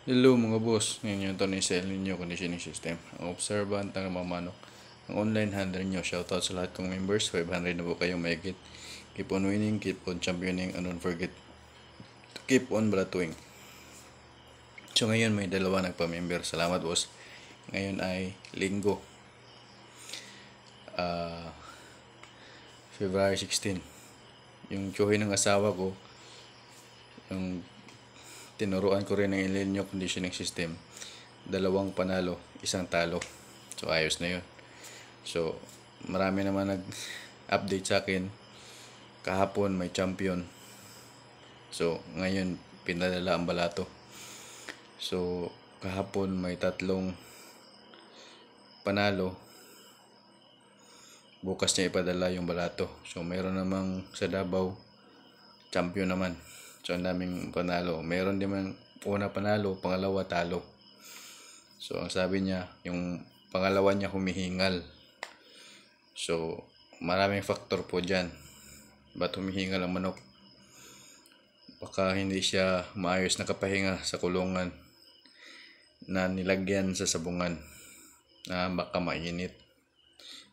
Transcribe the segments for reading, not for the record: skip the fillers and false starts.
Hello mga boss, ngayon yung Tony sa El Nino Conditioning System. Ang observant ng mamanok. Ang online handler nyo, shoutout sa lahat kong members. 500 na po kayong maigit. Keep on winning, keep on championing, and don't forget to keep on bratuing. So ngayon may dalawa nagpa-member. Salamat boss. Ngayon ay Linggo, February 16. Yung tsuhin ng asawa ko, yung tinuruan ko rin ng El Nino Conditioning System. 2 panalo, 1 talo. So ayos na yun. So marami naman nag-update sa akin. Kahapon may champion. So ngayon pinadala ang balato. So kahapon may 3 panalo. Bukas niya ipadala yung balato. So meron namang sa Davao champion naman. So ang daming panalo. Meron din man una panalo, pangalawa talo. So ang sabi niya, yung pangalawa niya humihingal. So maraming factor po dyan. Ba't humihingal ang manok? Baka hindi siya maayos nakapahinga sa kulungan na nilagyan sa sabungan na baka mainit.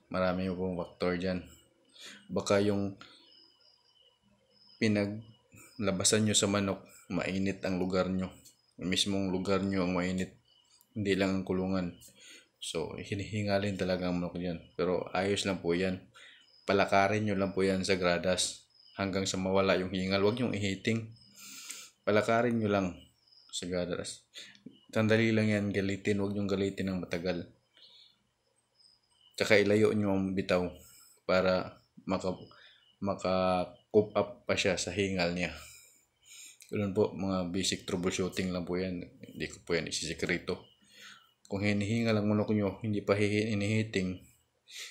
Marami pong factor dyan. Baka yung pinaglabasan nyo sa manok, mainit ang lugar nyo. Yung mismong lugar nyo ang mainit, hindi lang ang kulungan. So hinihingalin talaga ang manok dyan. Pero ayos lang po yan. Palakarin nyo lang po yan sa gradas hanggang sa mawala yung hingal. Huwag nyong ihiting. Palakarin nyo lang sa gradas. Sandali lang yan, galitin. Huwag nyong galitin ng matagal. Tsaka ilayo nyo ang bitaw para maka-coop up pa siya sa hingal niya. Ganun po, mga basic troubleshooting lang po yan. Hindi ko po yan isisikreto. Kung hinihingal ang manok nyo, hindi pa hinihiting,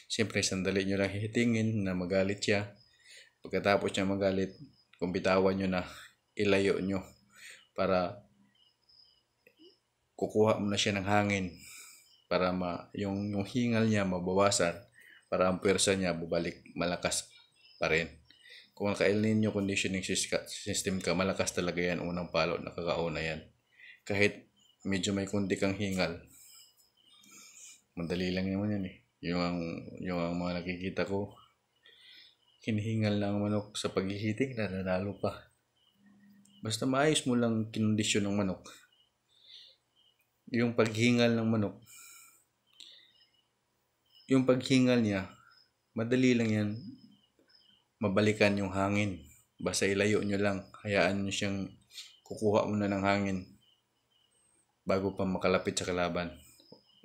siyempre sandali nyo lang hihitingin na magalit siya. Pagkatapos niya magalit, kung bitawan nyo na, ilayo nyo para kukuha mo na siya ng hangin para yung hingal niya mabawasan, para ang pwersa niya bubalik malakas pa rin. Kung naka-El Nino conditioning system ka, malakas talaga yan. Unang palo, nakakauna yan. Kahit medyo may kundi kang hingal, madali lang naman yan eh. Yung mga nakikita ko, hinihingal na ang manok sa paghihiting, nanalo pa. Basta maayos mo lang kinondisyon ng manok. Yung paghingal ng manok, yung paghingal niya, madali lang yan mabalikan yung hangin. Basta ilayo nyo lang, hayaan nyo siyang kukuha muna ng hangin bago pa makalapit sa kalaban.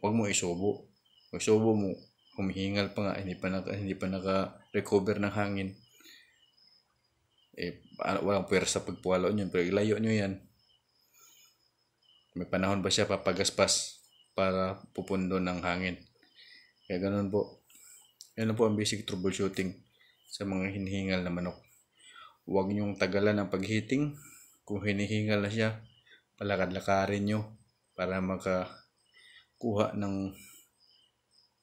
Huwag mo isubo. Kung isubo mo, humihingal pa nga, hindi pa naka-recover ng hangin. Walang pwersa pagpuwalo nyo, pero ilayo nyo yan. May panahon ba siya papagaspas para pupundo ng hangin? Kaya ganun po. Yan po ang basic troubleshooting sa mga hinihingal na manok. Huwag nyong tagalan ang paghiting. Kung hinihingal na siya, palakad-lakarin nyo para makakuha ng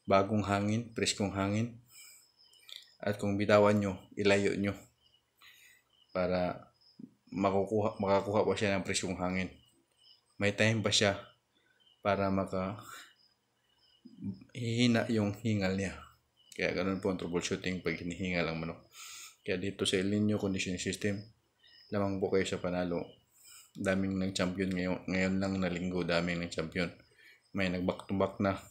bagong hangin, preskong hangin. At kung bitawan nyo, ilayo nyo para makakuha pa siya ng preskong hangin. May time pa siya para hihina yung hingal niya. Kaya ganun po ang troubleshooting pag hinihingal ang manok. Kaya dito sa El Nino Conditioning System, lamang po kayo sa panalo. Daming ng champion ngayon lang na linggo, daming ng champion. May nag-back to back na.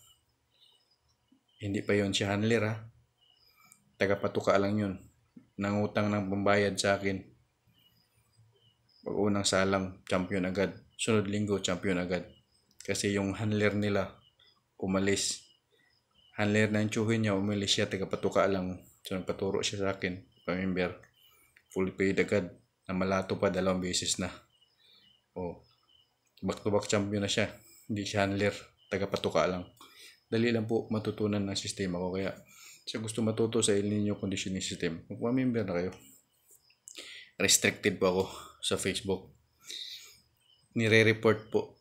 Hindi pa yon si handler ha. Taga-patuka lang yun. Nangutang ng pambayad sa akin. Pag unang salang, champion agad. Sunod linggo, champion agad. Kasi yung handler nila, umalis. Handler na yung tsuhin niya, umalis siya, taga-patuka lang. So nagpaturo siya sa akin, pamember. Fully paid agad. Na malato pa 2 beses na. Back-to-back champion na siya. Hindi siya handler, taga-patuka lang. Dali lang po matutunan ng sistema ko. Kaya sa gusto matuto sa El Nino Conditioning System, magpamember na kayo. Restricted po ako sa Facebook. Nire-report po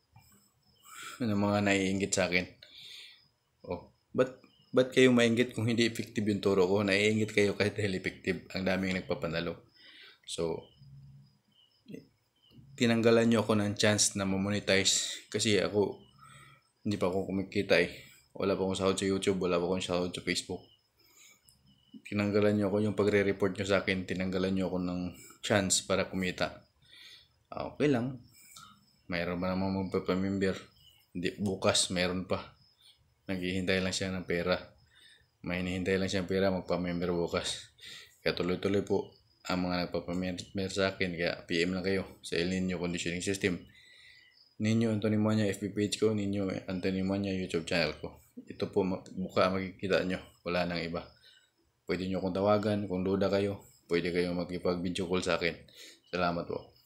ng mga naiinggit sa akin. Ba't kayo mainggit kung hindi effective yung turo ko? Naiinggit kayo kahit dahil effective. Ang daming nagpapanalo. So, tinanggalan nyo ako ng chance na mamonetize kasi ako hindi pa ako kumikita eh. Wala pa akong sahod sa YouTube, wala pa akong sahod sa Facebook. Tinanggalan nyo ako, yung pagre-report nyo sa akin, tinanggalan nyo ako ng chance para kumita. Okay lang. Mayroon ba namang magpapamember? Hindi, bukas mayroon pa. Naghihintay lang siya ng pera. May hinihintay lang siya ng pera, magpamember bukas. Kaya tuloy-tuloy po ang mga nagpapamember sa akin. Kaya PM lang kayo sa El Nino Conditioning System. Ninyo Anthony Manya FB page ko, Ninyo Anthony Manya YouTube channel ko. Ito po mukha makikita nyo, wala nang iba. Pwede nyo akong tawagan, kung duda kayo, pwede kayong magkipag-video call sa akin. Salamat po.